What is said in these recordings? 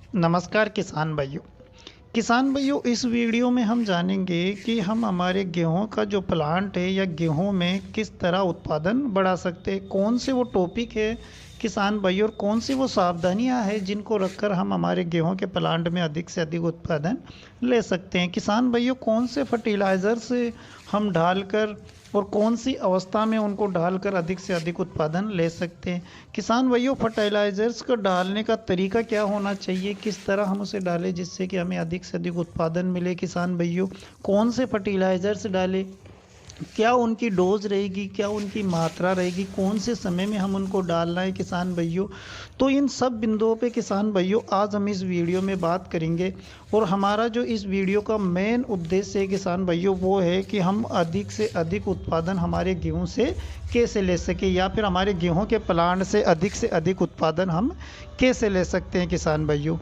नमस्कार किसान भाइयों, इस वीडियो में हम जानेंगे कि हम हमारे गेहूं का जो प्लांट है या गेहूं में किस तरह उत्पादन बढ़ा सकते हैं। कौन से वो टॉपिक है किसान भाइयों, और कौन सी वो सावधानियां हैं जिनको रखकर हम हमारे गेहूं के प्लांट में अधिक से अधिक उत्पादन ले सकते हैं। किसान भाइयों, कौन से फर्टिलाइज़र्स हम डालकर और कौन सी अवस्था में उनको डालकर अधिक से अधिक उत्पादन ले सकते हैं। किसान भाइयों, फर्टिलाइज़र्स को डालने का तरीका क्या होना चाहिए, किस तरह हम उसे डालें जिससे कि हमें अधिक से अधिक उत्पादन मिले। किसान भाइयों, कौन से फर्टिलाइज़र्स डालें, क्या उनकी डोज रहेगी, क्या उनकी मात्रा रहेगी, कौन से समय में हम उनको डालना है। किसान भाइयों, तो इन सब बिंदुओं पे किसान भाइयों आज हम इस वीडियो में बात करेंगे। और हमारा जो इस वीडियो का मेन उद्देश्य है किसान भाइयों, वो है कि हम अधिक से अधिक उत्पादन हमारे गेहूं से कैसे ले सके, या फिर हमारे गेहूं के प्लांट से अधिक उत्पादन हम कैसे ले सकते हैं। किसान भाइयों,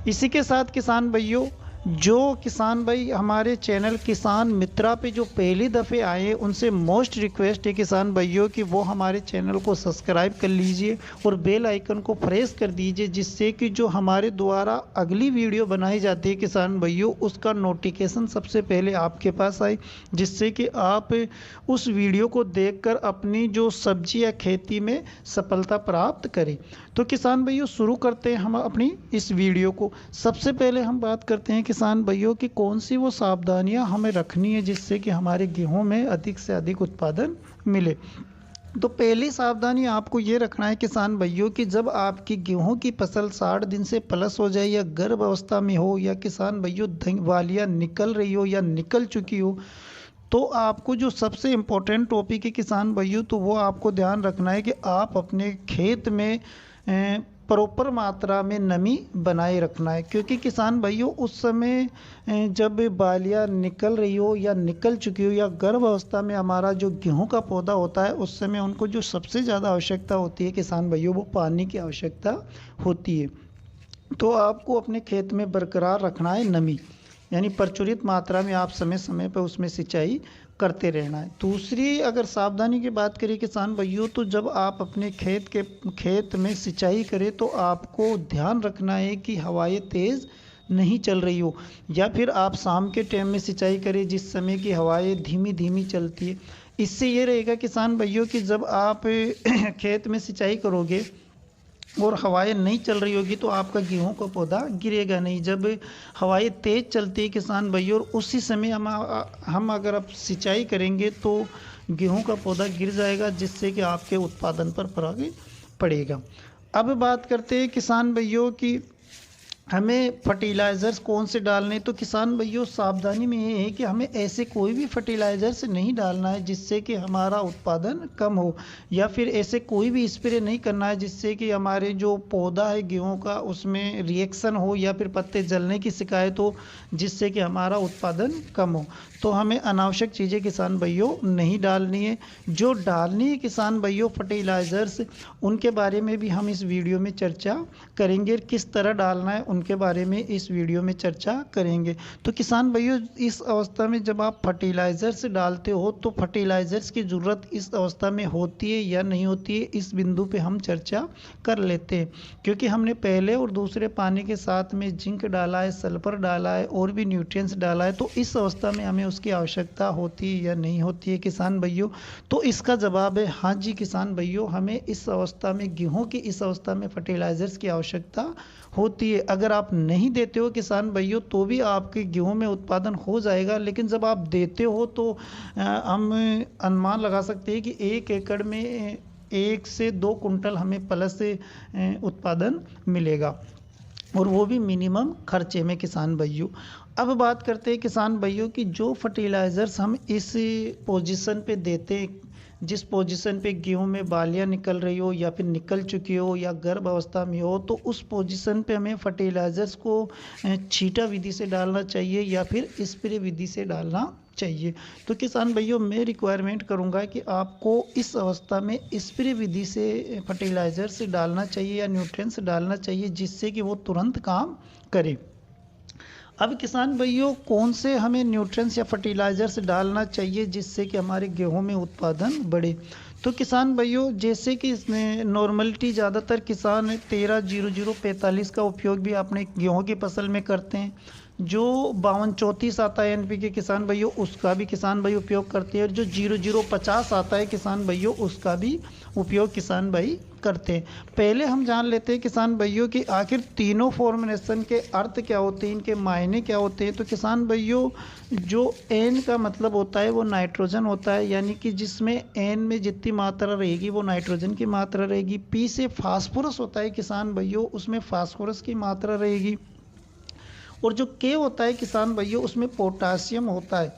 इसी के साथ किसान भाइयों, जो किसान भाई हमारे चैनल किसान मित्रा पे जो पहली दफ़े आए, उनसे मोस्ट रिक्वेस्ट है किसान भाइयों कि वो हमारे चैनल को सब्सक्राइब कर लीजिए और बेल आइकन को प्रेस कर दीजिए, जिससे कि जो हमारे द्वारा अगली वीडियो बनाई जाती है किसान भाइयों, उसका नोटिफिकेशन सबसे पहले आपके पास आए, जिससे कि आप उस वीडियो को देखकर अपनी जो सब्जी या खेती में सफलता प्राप्त करें। तो किसान भाइयों, शुरू करते हैं हम अपनी इस वीडियो को। सबसे पहले हम बात करते हैं किसान भाइयों कि कौन सी वो सावधानियां हमें रखनी है जिससे कि हमारे गेहूं में अधिक से अधिक उत्पादन मिले। तो पहली सावधानी आपको ये रखना है किसान भाइयों कि जब आपकी गेहूं की फसल 60 दिन से प्लस हो जाए, या गर्भ अवस्था में हो, या किसान भाइयों वालियां निकल रही हो या निकल चुकी हो, तो आपको जो सबसे इम्पोर्टेंट टॉपिक है किसान भाइयों, तो वो आपको ध्यान रखना है कि आप अपने खेत में प्रॉपर मात्रा में नमी बनाए रखना है। क्योंकि किसान भाइयों, उस समय जब बालियाँ निकल रही हो या निकल चुकी हो, या गर्भ अवस्था में हमारा जो गेहूं का पौधा होता है, उस समय उनको जो सबसे ज़्यादा आवश्यकता होती है किसान भाइयों, वो पानी की आवश्यकता होती है। तो आपको अपने खेत में बरकरार रखना है नमी, यानी प्रचुरित मात्रा में आप समय समय पर उसमें सिंचाई करते रहना है। दूसरी अगर सावधानी की बात करें किसान भाइयों, तो जब आप अपने खेत में सिंचाई करें, तो आपको ध्यान रखना है कि हवाएं तेज़ नहीं चल रही हो, या फिर आप शाम के टाइम में सिंचाई करें जिस समय की हवाएं धीमी धीमी चलती है। इससे ये रहेगा किसान भाइयों कि जब आप खेत में सिंचाई करोगे और हवाएं नहीं चल रही होगी, तो आपका गेहूं का पौधा गिरेगा नहीं। जब हवाएं तेज़ चलती है किसान भाइयों, और उसी समय हम अगर अब सिंचाई करेंगे, तो गेहूं का पौधा गिर जाएगा, जिससे कि आपके उत्पादन पर प्रभाव पड़ेगा। अब बात करते हैं किसान भाइयों कि हमें फर्टिलाइज़र्स कौन से डालने। तो किसान भाइयों, सावधानी में ये है कि हमें ऐसे कोई भी फर्टिलाइज़र्स नहीं डालना है जिससे कि हमारा उत्पादन कम हो, या फिर ऐसे कोई भी स्प्रे नहीं करना है जिससे कि हमारे जो पौधा है गेहूं का, उसमें रिएक्शन हो या फिर पत्ते जलने की शिकायत हो, जिससे कि हमारा उत्पादन कम हो। तो हमें अनावश्यक चीज़ें किसान भाइयों नहीं डालनी है। जो डालनी है किसान भाइयों फर्टिलाइज़र्स, उनके बारे में भी हम इस वीडियो में चर्चा करेंगे, किस तरह डालना है उनके बारे में इस वीडियो में चर्चा करेंगे। तो किसान भाइयों, इस अवस्था में जब आप फर्टिलाइज़र्स डालते हो, तो फर्टिलाइज़र्स की ज़रूरत इस अवस्था में होती है या नहीं होती है, इस बिंदु पे हम चर्चा कर लेते हैं। क्योंकि हमने पहले और दूसरे पानी के साथ में जिंक डाला है, सल्फर डाला है, और भी न्यूट्रिएंट्स डाला है, तो इस अवस्था में हमें उसकी आवश्यकता होती है या नहीं होती है किसान भाइयों। तो इसका जवाब है हाँ जी किसान भाइयों, हमें इस अवस्था में, गेहूं की इस अवस्था में फर्टिलाइज़र्स की आवश्यकता होती है। अगर आप नहीं देते हो किसान भाइयों, तो भी आपके गेहूं में उत्पादन हो जाएगा, लेकिन जब आप देते हो तो हम अनुमान लगा सकते हैं कि 1 एकड़ में 1 से 2 कुंटल हमें प्लस उत्पादन मिलेगा, और वो भी मिनिमम खर्चे में किसान भाइयों। अब बात करते हैं किसान भाइयों कि जो फर्टिलाइज़र्स हम इस पोजीशन पे देते हैं, जिस पोजीशन पे गेहूं में बालियां निकल रही हो, या फिर निकल चुकी हो, या गर्भ अवस्था में हो, तो उस पोजीशन पे हमें फर्टिलाइज़र्स को छींटा विधि से डालना चाहिए या फिर स्प्रे विधि से डालना चाहिए। तो किसान भाइयों, मैं रिक्वायरमेंट करूंगा कि आपको इस अवस्था में स्प्रे विधि से फर्टिलाइज़र्स डालना चाहिए या न्यूट्रिएंट्स डालना चाहिए, जिससे कि वो तुरंत काम करे। अब किसान भाइयों, कौन से हमें न्यूट्रिएंट्स या फर्टिलाइज़र्स डालना चाहिए जिससे कि हमारे गेहूं में उत्पादन बढ़े। तो किसान भाइयों, जैसे कि इसमें नॉर्मलिटी ज़्यादातर किसान 13-00-45 का उपयोग भी अपने गेहूं की फसल में करते हैं। जो 52-34 आता है एनपीके किसान भाइयों, उसका भी किसान भाई उपयोग करते हैं। और जो 00-50 आता है किसान भाइयों, उसका भी उपयोग किसान भाई करते हैं। पहले हम जान लेते हैं किसान भाइयों कि आखिर तीनों फॉर्मुलेशन के अर्थ क्या होते हैं, इनके मायने क्या होते हैं। तो किसान भाइयों, जो एन का मतलब होता है वो नाइट्रोजन होता है, यानी कि जिसमें एन में जितनी मात्रा रहेगी वो नाइट्रोजन की मात्रा रहेगी। पी से फास्फोरस होता है किसान भाइयों, उसमें फास्फोरस की मात्रा रहेगी। और जो के होता है किसान भाइयों, उसमें पोटासियम होता है।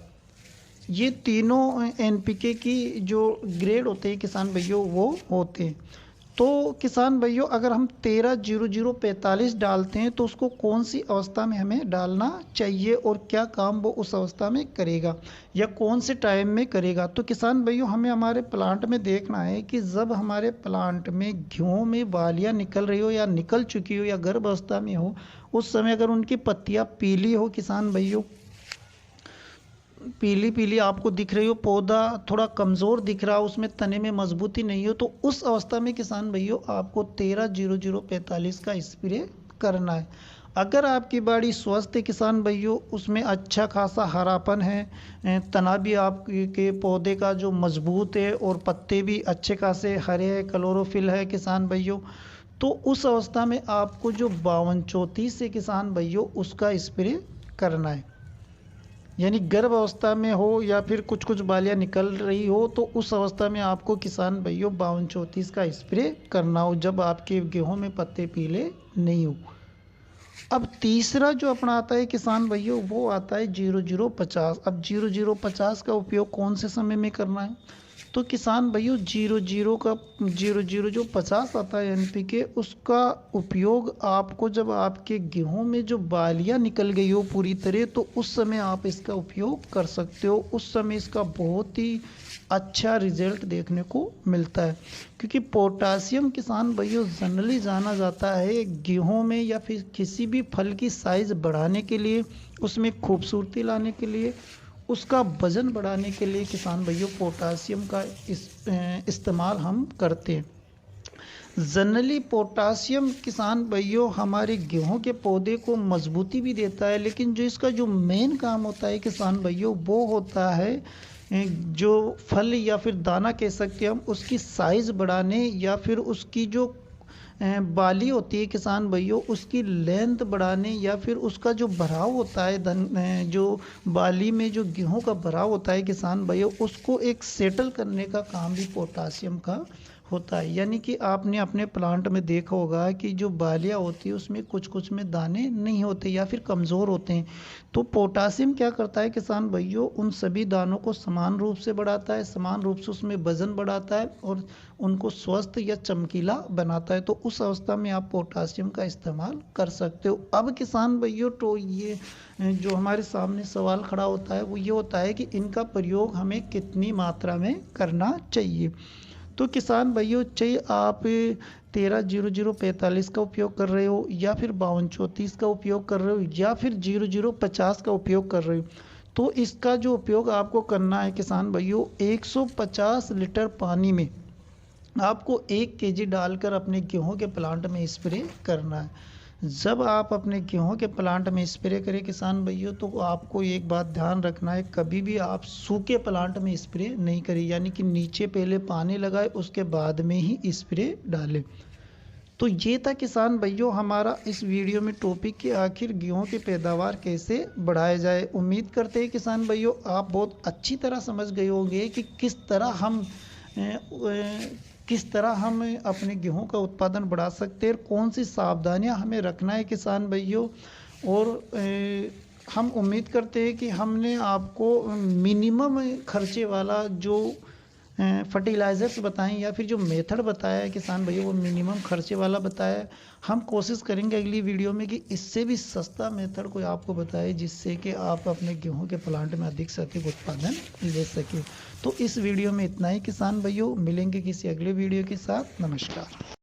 ये तीनों एनपीके की जो ग्रेड होते हैं किसान भाइयों वो होते हैं। तो किसान भाइयों, अगर हम 13-00-45 डालते हैं तो उसको कौन सी अवस्था में हमें डालना चाहिए और क्या काम वो उस अवस्था में करेगा या कौन से टाइम में करेगा। तो किसान भाइयों, हमें हमारे प्लांट में देखना है कि जब हमारे प्लांट में गेहूं में बालियां निकल रही हो या निकल चुकी हो या गर्भ अवस्था में हो, उस समय अगर उनकी पत्तियां पीली हो किसान भाइयों, पीली पीली आपको दिख रही हो, पौधा थोड़ा कमज़ोर दिख रहा हो, उसमें तने में मजबूती नहीं हो, तो उस अवस्था में किसान भाइयों आपको 13-00-45 का स्प्रे करना है। अगर आपकी बाड़ी स्वस्थ है किसान भाइयों, उसमें अच्छा खासा हरापन है, तना भी आपके पौधे का जो मजबूत है और पत्ते भी अच्छे खासे हरे हैं, क्लोरोफिल है किसान भाइयों, तो उस अवस्था में आपको जो 52-34 से किसान भाइयों उसका स्प्रे करना है। यानी गर्भ अवस्था में हो या फिर कुछ कुछ बालियां निकल रही हो, तो उस अवस्था में आपको किसान भाइयों 52-34 का स्प्रे करना हो, जब आपके गेहूं में पत्ते पीले नहीं हो। अब तीसरा जो अपना आता है किसान भाइयों, वो आता है 00-50। अब 00-50 का उपयोग कौन से समय में करना है। तो किसान भाइयों, 00 जो 50 आता है एनपीके, उसका उपयोग आपको जब आपके गेहूं में जो बालियां निकल गई हो पूरी तरह, तो उस समय आप इसका उपयोग कर सकते हो। उस समय इसका बहुत ही अच्छा रिजल्ट देखने को मिलता है, क्योंकि पोटासियम किसान भाइयों जनरली जाना जाता है गेहूं में या फिर किसी भी फल की साइज बढ़ाने के लिए, उसमें खूबसूरती लाने के लिए, उसका वजन बढ़ाने के लिए किसान भाइयों पोटासियम का इस्तेमाल हम करते हैं। जनरली पोटासियम किसान भाइयों हमारे गेहूं के पौधे को मजबूती भी देता है, लेकिन जो इसका जो मेन काम होता है किसान भाइयों, वो होता है जो फल या फिर दाना कह सकते हैं हम, उसकी साइज बढ़ाने या फिर उसकी जो बाली होती है किसान भाइयों, उसकी लेंथ बढ़ाने या फिर उसका जो भराव होता है जो बाली में जो गेहूं का भराव होता है किसान भाइयों, उसको एक सेटल करने का काम भी पोटासियम का होता है। यानी कि आपने अपने प्लांट में देखा होगा कि जो बालियाँ होती है उसमें कुछ कुछ में दाने नहीं होते या फिर कमज़ोर होते हैं, तो पोटासियम क्या करता है किसान भाइयों, उन सभी दानों को समान रूप से बढ़ाता है, समान रूप से उसमें वजन बढ़ाता है और उनको स्वस्थ या चमकीला बनाता है। तो उस अवस्था में आप पोटासियम का इस्तेमाल कर सकते हो। अब किसान भाइयों, तो ये जो हमारे सामने सवाल खड़ा होता है वो ये होता है कि इनका प्रयोग हमें कितनी मात्रा में करना चाहिए। तो किसान भाइयों, चाहे आप 13-00-45 का उपयोग कर रहे हो या फिर 52-34 का उपयोग कर रहे हो या फिर 00-50 का उपयोग कर रहे हो, तो इसका जो उपयोग आपको करना है किसान भाइयों, 150 लीटर पानी में आपको 1 केजी डालकर अपने गेहूं के प्लांट में स्प्रे करना है। जब आप अपने गेहूं के प्लांट में स्प्रे करें किसान भाइयों, तो आपको एक बात ध्यान रखना है, कभी भी आप सूखे प्लांट में स्प्रे नहीं करें, यानी कि नीचे पहले पानी लगाए उसके बाद में ही स्प्रे डालें। तो ये था किसान भाइयों हमारा इस वीडियो में टॉपिक कि आखिर गेहूं की पैदावार कैसे बढ़ाया जाए। उम्मीद करते हैं किसान भाइयों आप बहुत अच्छी तरह समझ गए होंगे कि किस तरह हम अपने गेहूं का उत्पादन बढ़ा सकते हैं और कौन सी सावधानियां हमें रखना है किसान भाइयों। और हम उम्मीद करते हैं कि हमने आपको मिनिमम खर्चे वाला जो फर्टिलाइज़र्स बताएं या फिर जो मेथड बताया है किसान भाइयों, वो मिनिमम खर्चे वाला बताया है। हम कोशिश करेंगे अगली वीडियो में कि इससे भी सस्ता मेथड कोई आपको बताए, जिससे कि आप अपने गेहूं के प्लांट में अधिक से अधिक उत्पादन ले सकें। तो इस वीडियो में इतना ही किसान भाइयों, मिलेंगे किसी अगले वीडियो के साथ। नमस्कार।